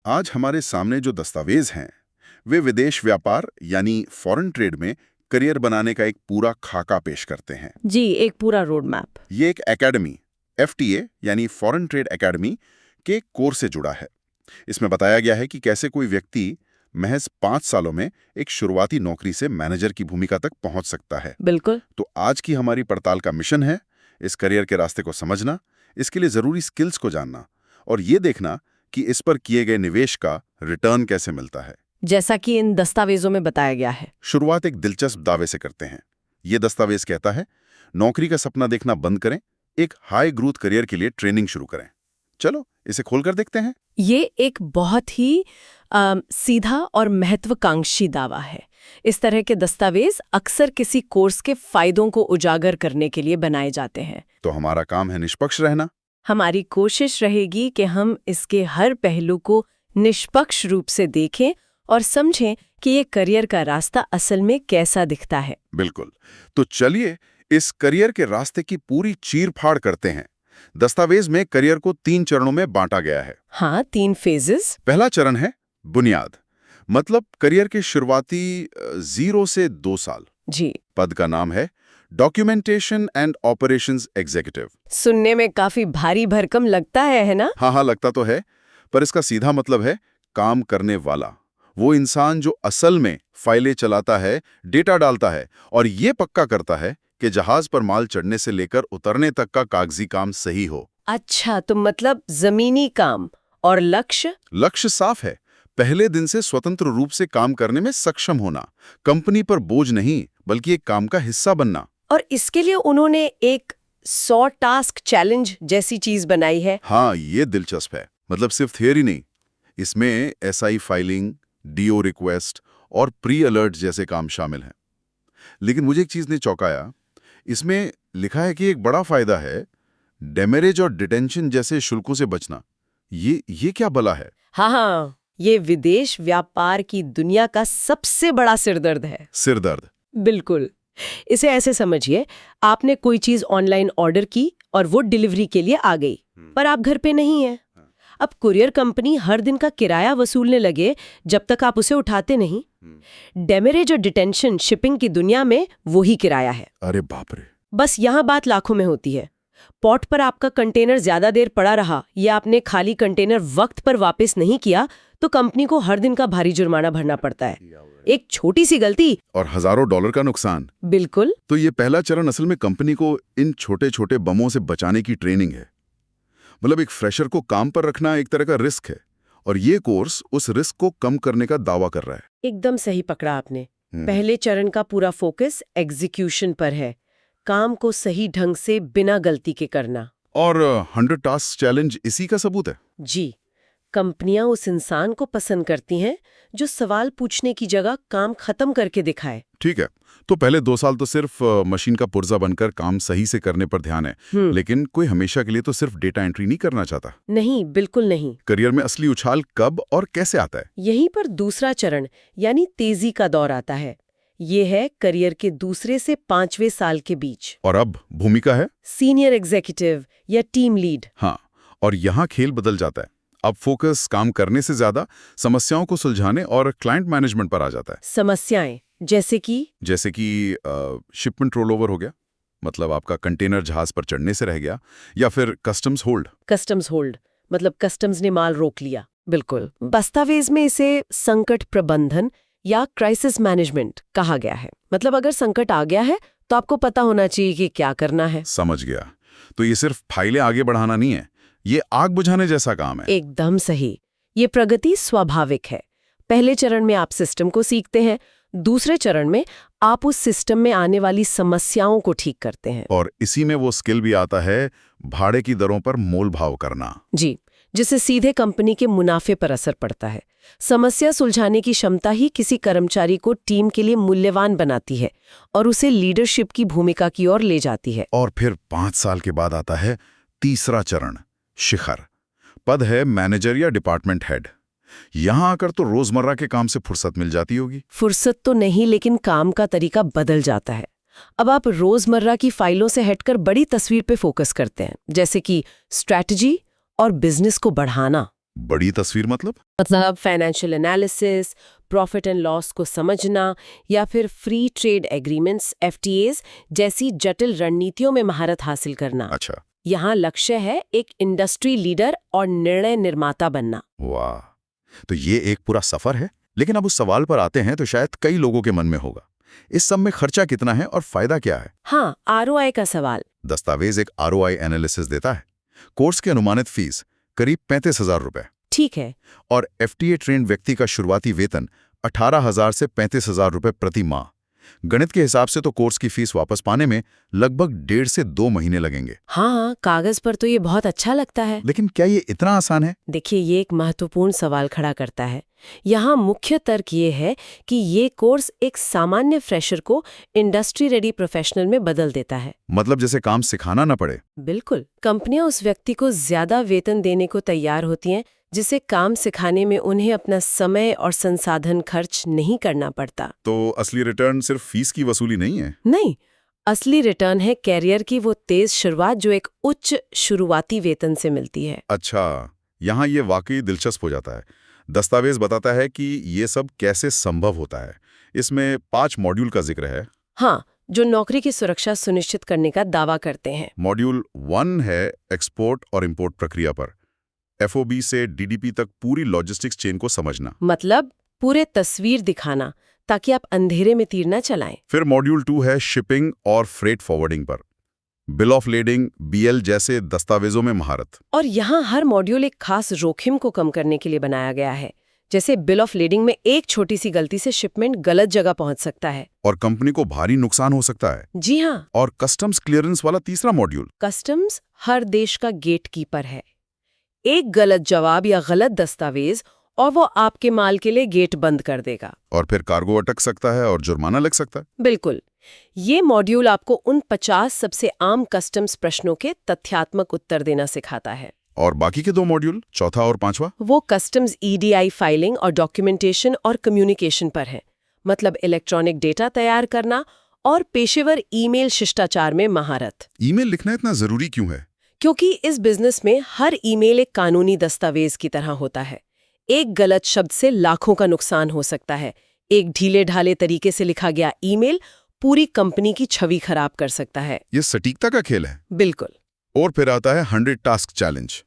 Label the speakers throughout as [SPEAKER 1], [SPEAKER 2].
[SPEAKER 1] आज हमारे सामने जो दस्तावेज हैं वे विदेश व्यापार यानी फॉरेन ट्रेड में करियर बनाने का एक पूरा खाका पेश करते हैं।
[SPEAKER 2] जी, एक पूरा रोड मैप।
[SPEAKER 1] ये एक एकेडमी FTA यानी फॉरेन ट्रेड एकेडमी के कोर्स से जुड़ा है। इसमें बताया गया है कि कैसे कोई व्यक्ति महज 5 सालों में एक शुरुआती नौकरी से मैनेजर की भूमिका तक पहुंच सकता है।
[SPEAKER 2] बिल्कुल।
[SPEAKER 1] तो आज की हमारी पड़ताल का मिशन है इस करियर के रास्ते को समझना, इसके लिए जरूरी स्किल्स को जानना और ये देखना कि इस पर किए गए निवेश का रिटर्न कैसे मिलता है।
[SPEAKER 2] जैसा कि इन दस्तावेजों में बताया गया है।
[SPEAKER 1] शुरुआत एक दिलचस्प दावे से करते हैं। ये दस्तावेज कहता है, नौकरी का सपना देखना बंद करें, एक हाई ग्रोथ करियर के लिए ट्रेनिंग शुरू करें। चलो इसे खोलकर देखते हैं।
[SPEAKER 2] ये एक बहुत ही सीधा और महत्वाकांक्षी दावा है। इस तरह के दस्तावेज अक्सर किसी कोर्स के फायदों को उजागर करने के लिए बनाए जाते हैं।
[SPEAKER 1] तो हमारा काम है निष्पक्ष रहना।
[SPEAKER 2] हमारी कोशिश रहेगी कि हम इसके हर पहलू को निष्पक्ष रूप से देखें और समझें कि ये करियर का रास्ता असल में कैसा दिखता है।
[SPEAKER 1] बिल्कुल। तो चलिए इस करियर के रास्ते की पूरी चीर-फाड़ करते हैं। दस्तावेज में करियर को 3 चरणों में बांटा गया है।
[SPEAKER 2] हाँ, 3 फेजेस।
[SPEAKER 1] पहला चरण है बुनियाद, मतलब करियर के शुरुआती 0 से 2 साल।
[SPEAKER 2] जी।
[SPEAKER 1] पद का नाम है डॉक्यूमेंटेशन एंड ऑपरेशंस एग्जीक्यूटिव।
[SPEAKER 2] सुनने में काफी भारी भरकम लगता है ना?
[SPEAKER 1] हाँ, लगता तो है, पर इसका सीधा मतलब है काम करने वाला, वो इंसान जो असल में फाइलें चलाता है, डेटा डालता है और ये पक्का करता है कि जहाज पर माल चढ़ने से लेकर उतरने तक का कागजी काम सही हो।
[SPEAKER 2] अच्छा, तो मतलब जमीनी काम। और लक्ष्य
[SPEAKER 1] साफ है, पहले दिन से स्वतंत्र रूप से काम करने में सक्षम होना, कंपनी पर बोझ नहीं बल्कि एक काम का हिस्सा बनना।
[SPEAKER 2] और इसके लिए उन्होंने एक 100 टास्क चैलेंज जैसी चीज बनाई है।
[SPEAKER 1] हाँ, ये दिलचस्प है। मतलब सिर्फ थियरी नहीं, इसमें SI फाइलिंग, DO रिक्वेस्ट और प्री अलर्ट जैसे काम शामिल हैं। लेकिन मुझे एक चीज ने चौंकाया, इसमें लिखा है कि एक बड़ा फायदा है डेमेरेज और डिटेंशन जैसे शुल्कों से बचना। ये क्या भला है?
[SPEAKER 2] हाँ, ये विदेश व्यापार की दुनिया का सबसे बड़ा सिरदर्द है।
[SPEAKER 1] सिरदर्द?
[SPEAKER 2] बिल्कुल। इसे ऐसे समझिए, आपने कोई चीज ऑनलाइन ऑर्डर की और वो डिलीवरी के लिए आ गई, पर आप घर पे नहीं हैं। अब कुरियर कंपनी हर दिन का किराया वसूलने लगे जब तक आप उसे उठाते नहीं। डेमेरेज और डिटेंशन शिपिंग की दुनिया में वही किराया है।
[SPEAKER 1] अरे बाप रे।
[SPEAKER 2] बस यहाँ बात लाखों में होती है। पोर्ट पर आपका कंटेनर ज्यादा देर पड़ा रहा या आपने खाली कंटेनर वक्त पर वापस नहीं किया तो कंपनी को हर दिन का भारी जुर्माना भरना पड़ता है। एक छोटी सी गलती
[SPEAKER 1] और हजारों डॉलर का नुकसान।
[SPEAKER 2] बिल्कुल।
[SPEAKER 1] तो ये पहला चरण असल में कंपनी को इन छोटे छोटे बमों से बचाने की ट्रेनिंग है। मतलब एक फ्रेशर को काम पर रखना एक तरह का रिस्क है और ये कोर्स उस रिस्क को कम करने का दावा कर रहा है।
[SPEAKER 2] एकदम सही पकड़ा आपने। पहले चरण का पूरा फोकस एग्जीक्यूशन पर है, काम को सही ढंग से बिना गलती के करना।
[SPEAKER 1] और 100 टास्क चैलेंज इसी का सबूत है।
[SPEAKER 2] जी, कंपनियां उस इंसान को पसंद करती हैं जो सवाल पूछने की जगह काम खत्म करके दिखाए।
[SPEAKER 1] ठीक है, तो पहले 2 साल तो सिर्फ मशीन का पुर्जा बनकर काम सही से करने पर ध्यान है। लेकिन कोई हमेशा के लिए तो सिर्फ डेटा एंट्री नहीं करना चाहता।
[SPEAKER 2] नहीं, बिल्कुल नहीं।
[SPEAKER 1] करियर में असली उछाल कब और कैसे आता है?
[SPEAKER 2] यहीं पर दूसरा चरण यानी तेजी का दौर आता है। ये है करियर के दूसरे से 5वें साल के बीच।
[SPEAKER 1] और अब भूमिका है
[SPEAKER 2] सीनियर एग्जीक्यूटिव या टीम लीड।
[SPEAKER 1] हाँ, और यहाँ खेल बदल जाता है। अब फोकस काम करने से ज्यादा समस्याओं को सुलझाने और क्लाइंट मैनेजमेंट पर आ जाता है।
[SPEAKER 2] समस्याएं जैसे कि
[SPEAKER 1] शिपमेंट रोल ओवर हो गया, मतलब आपका कंटेनर जहाज पर चढ़ने से रह गया, या फिर कस्टम्स होल्ड
[SPEAKER 2] मतलब कस्टम्स ने माल रोक लिया। बिल्कुल। दस्तावेज में इसे संकट प्रबंधन या क्राइसिस मैनेजमेंट कहा गया है। मतलब अगर संकट आ गया है तो आपको पता होना चाहिए कि क्या करना है।
[SPEAKER 1] समझ गया। तो ये सिर्फ फाइलें आगे बढ़ाना नहीं है, ये आग बुझाने जैसा काम है।
[SPEAKER 2] एकदम सही। ये प्रगति स्वाभाविक है। पहले चरण में आप सिस्टम को सीखते हैं, दूसरे चरण में आप उस सिस्टम में आने वाली समस्याओं को ठीक करते हैं।
[SPEAKER 1] और इसी में वो स्किल भी आता है भाड़े की दरों पर मोल भाव करना।
[SPEAKER 2] जी, जिससे सीधे कंपनी के मुनाफे पर असर पड़ता है। समस्या सुलझाने की क्षमता ही किसी कर्मचारी को टीम के लिए मूल्यवान बनाती है और उसे लीडरशिप की भूमिका की ओर ले जाती है।
[SPEAKER 1] और फिर 5 साल के बाद आता है तीसरा चरण, शिखर। पद है मैनेजर या डिपार्टमेंट हेड। यहां आकर तो रोजमर्रा के काम से फुर्सत मिल जाती होगी।
[SPEAKER 2] फुर्सत तो नहीं, लेकिन काम का तरीका बदल जाता है। अब आप रोजमर्रा की फाइलों से हटकर बड़ी तस्वीर पे फोकस करते हैं, जैसे कि स्ट्रैटेजी और बिजनेस को बढ़ाना।
[SPEAKER 1] बड़ी तस्वीर मतलब?
[SPEAKER 2] मतलब financial analysis, profit and loss को समझना या फिर फ्री ट्रेड एग्रीमेंट्स एफटीएज जैसी जटिल रणनीतियों में महारत हासिल करना।
[SPEAKER 1] अच्छा।
[SPEAKER 2] यहाँ लक्ष्य है एक इंडस्ट्री लीडर और निर्णय निर्माता बनना।
[SPEAKER 1] वाह, तो ये एक पूरा सफर है। लेकिन अब उस सवाल पर आते हैं तो शायद कई लोगों के मन में होगा, इस सब में खर्चा कितना है और फायदा क्या है?
[SPEAKER 2] हाँ, आरओआई का सवाल।
[SPEAKER 1] दस्तावेज एक आरओआई एनालिसिस देता है। कोर्स की अनुमानित फीस करीब 35,000 रुपए
[SPEAKER 2] ठीक है।
[SPEAKER 1] और एफटीए ट्रेंड व्यक्ति का शुरुआती वेतन 18,000 से 35,000 रुपए प्रति माह। गणित के हिसाब से तो कोर्स की फीस वापस पाने में लगभग 1.5 से 2 महीने लगेंगे।
[SPEAKER 2] हाँ, कागज पर तो ये बहुत अच्छा लगता है।
[SPEAKER 1] लेकिन क्या ये इतना आसान है?
[SPEAKER 2] देखिए, ये एक महत्वपूर्ण सवाल खड़ा करता है। यहाँ मुख्य तर्क ये है कि ये कोर्स एक सामान्य फ्रेशर को इंडस्ट्री रेडी प्रोफेशनल में बदल देता है।
[SPEAKER 1] मतलब जैसे काम सिखाना ना पड़े।
[SPEAKER 2] बिल्कुल, कंपनियां उस व्यक्ति को ज्यादा वेतन देने को तैयार होती हैं जिसे काम सिखाने में उन्हें अपना समय और संसाधन खर्च नहीं करना पड़ता।
[SPEAKER 1] तो असली रिटर्न सिर्फ फीस की वसूली नहीं है?
[SPEAKER 2] नहीं, असली रिटर्न है कैरियर की वो तेज शुरुआत जो एक उच्च शुरुआती वेतन से मिलती है।
[SPEAKER 1] अच्छा, यहाँ ये वाकई दिलचस्प हो जाता है। दस्तावेज बताता है कि ये सब कैसे संभव होता है। इसमें 5 मॉड्यूल का जिक्र है।
[SPEAKER 2] हाँ, जो नौकरी की सुरक्षा सुनिश्चित करने का दावा करते हैं।
[SPEAKER 1] मॉड्यूल 1 है एक्सपोर्ट और इंपोर्ट प्रक्रिया पर, एफओबी से डीडीपी तक पूरी लॉजिस्टिक्स चेन को समझना।
[SPEAKER 2] मतलब पूरे तस्वीर दिखाना ताकि आप अंधेरे में तीर न चलाएं।
[SPEAKER 1] फिर मॉड्यूल 2 है शिपिंग और फ्रेट फॉरवर्डिंग पर, बिल ऑफ लेडिंग, बीएल जैसे दस्तावेजों में महारत।
[SPEAKER 2] और यहाँ हर मॉड्यूल एक खास जोखिम को कम करने के लिए बनाया गया है। जैसे बिल ऑफ लेडिंग में एक छोटी सी गलती से शिपमेंट गलत जगह पहुंच सकता है
[SPEAKER 1] और कंपनी को भारी नुकसान हो सकता है।
[SPEAKER 2] जी हाँ।
[SPEAKER 1] और कस्टम्स क्लियरेंस वाला तीसरा मॉड्यूल,
[SPEAKER 2] कस्टम्स हर देश का गेट कीपर है। एक गलत जवाब या गलत दस्तावेज और वो आपके माल के लिए गेट बंद कर देगा।
[SPEAKER 1] और फिर कार्गो अटक सकता है और जुर्माना लग सकता है।
[SPEAKER 2] बिल्कुल। ये मॉड्यूल आपको उन 50 सबसे आम कस्टम्स प्रश्नों के तथ्यात्मक उत्तर देना सिखाता है।
[SPEAKER 1] और बाकी के 2 मॉड्यूल, चौथा और 5वां,
[SPEAKER 2] वो कस्टम्स ईडीआई फाइलिंग और डॉक्यूमेंटेशन और कम्युनिकेशन पर है। मतलब इलेक्ट्रॉनिक डेटा तैयार करना और पेशेवर ईमेल शिष्टाचार में महारत।
[SPEAKER 1] ईमेल लिखना इतना जरूरी क्यों है?
[SPEAKER 2] क्योंकि इस बिजनेस में हर ईमेल एक कानूनी दस्तावेज की तरह होता है। एक गलत शब्द से लाखों का नुकसान हो सकता है। एक ढीले ढाले तरीके से लिखा गया ईमेल पूरी कंपनी की छवि खराब कर सकता है।
[SPEAKER 1] ये सटीकता का खेल है।
[SPEAKER 2] बिल्कुल।
[SPEAKER 1] और फिर आता है 100 टास्क चैलेंज।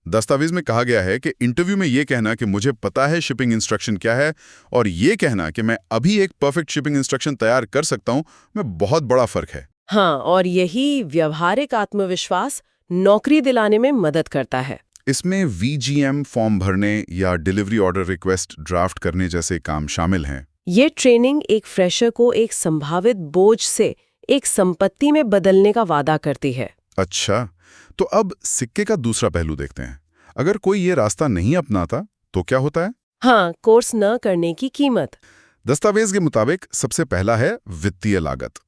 [SPEAKER 1] दस्तावेज में कहा गया है कि इंटरव्यू में ये कहना कि मुझे पता है शिपिंग इंस्ट्रक्शन क्या है और ये कहना कि मैं अभी एक परफेक्ट शिपिंग इंस्ट्रक्शन तैयार कर सकता हूं, में बहुत बड़ा फर्क है।
[SPEAKER 2] हाँ, और यही व्यवहारिक आत्मविश्वास नौकरी दिलाने में मदद करता है।
[SPEAKER 1] इसमें वीजीएम फॉर्म भरने या डिलीवरी ऑर्डर रिक्वेस्ट ड्राफ्ट करने जैसे काम शामिल हैं।
[SPEAKER 2] ये ट्रेनिंग एक फ्रेशर को एक संभावित बोझ से एक संपत्ति में बदलने का वादा करती है।
[SPEAKER 1] अच्छा, तो अब सिक्के का दूसरा पहलू देखते हैं। अगर कोई ये रास्ता नहीं अपनाता तो क्या होता है?
[SPEAKER 2] हाँ, कोर्स न करने की कीमत।
[SPEAKER 1] दस्तावेज के मुताबिक सबसे पहला है वित्तीय लागत।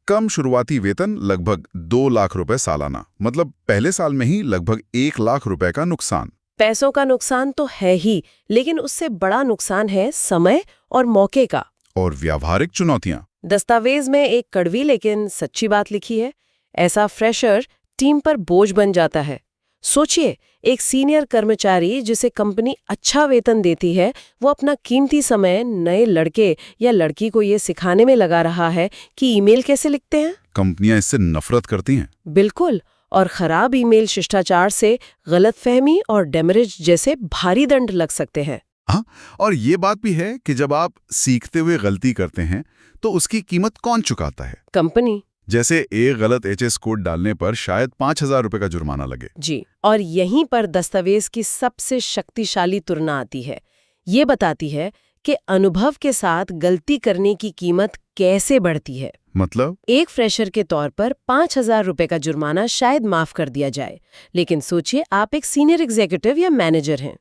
[SPEAKER 1] कम शुरुआती वेतन लगभग 2 लाख रुपए सालाना, मतलब पहले साल में ही लगभग 1 लाख रुपए का नुकसान।
[SPEAKER 2] पैसों का नुकसान तो है ही, लेकिन उससे बड़ा नुकसान है समय और मौके का।
[SPEAKER 1] और व्यावहारिक चुनौतियां।
[SPEAKER 2] दस्तावेज में एक कड़वी लेकिन सच्ची बात लिखी है। ऐसा फ्रेशर टीम पर बोझ बन जाता है। सोचिए, एक सीनियर कर्मचारी जिसे कंपनी अच्छा वेतन देती है, वो अपना कीमती समय नए लड़के या लड़की को ये सिखाने में लगा रहा है कि ईमेल कैसे लिखते हैं।
[SPEAKER 1] कंपनियां इससे नफरत करती हैं।
[SPEAKER 2] बिल्कुल। और खराब ईमेल शिष्टाचार से गलतफहमी और डेमरेज जैसे भारी दंड लग सकते हैं।
[SPEAKER 1] हाँ, और ये बात भी है कि जब आप सीखते हुए गलती करते हैं तो उसकी कीमत कौन चुकाता है?
[SPEAKER 2] कंपनी।
[SPEAKER 1] जैसे एक गलत एचएस कोड डालने पर शायद 5,000 रुपए का जुर्माना लगे।
[SPEAKER 2] जी, और यहीं पर दस्तावेज की सबसे शक्तिशाली तुलना आती है। ये बताती है कि अनुभव के साथ गलती करने की कीमत कैसे बढ़ती है।
[SPEAKER 1] मतलब
[SPEAKER 2] एक फ्रेशर के तौर पर 5,000 रुपए का जुर्माना शायद माफ कर दिया जाए, लेकिन सोचिए आप एक सीनियर एग्जीक्यूटिव या मैनेजर हैं।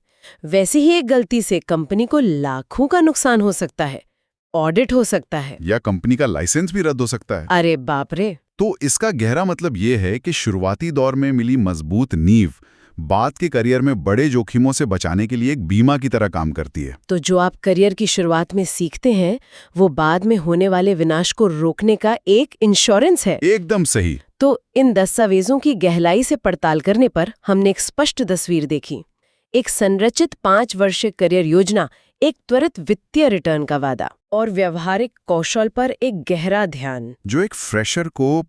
[SPEAKER 2] वैसे ही एक गलती से कंपनी को लाखों का नुकसान हो सकता है, ऑडिट हो सकता है,
[SPEAKER 1] या कंपनी का लाइसेंस भी रद्द हो सकता है।
[SPEAKER 2] अरे बाप रे।
[SPEAKER 1] तो इसका गहरा मतलब ये है कि शुरुआती दौर में मिली मजबूत नींव बाद के करियर में बड़े जोखिमों से बचाने के लिए एक बीमा की तरह काम करती है।
[SPEAKER 2] तो जो आप करियर की शुरुआत में सीखते हैं वो बाद में होने वाले विनाश को रोकने का एक इंश्योरेंस है।
[SPEAKER 1] एकदम सही।
[SPEAKER 2] तो इन दस्तावेजों की गहराई से पड़ताल करने पर हमने एक स्पष्ट तस्वीर देखी। एक संरचित 5 वर्षीय करियर योजना, एक त्वरित वित्तीय रिटर्न का वादा और व्यवहारिक कौशल पर एक गहरा ध्यान।
[SPEAKER 1] जो एक फ्रेशर को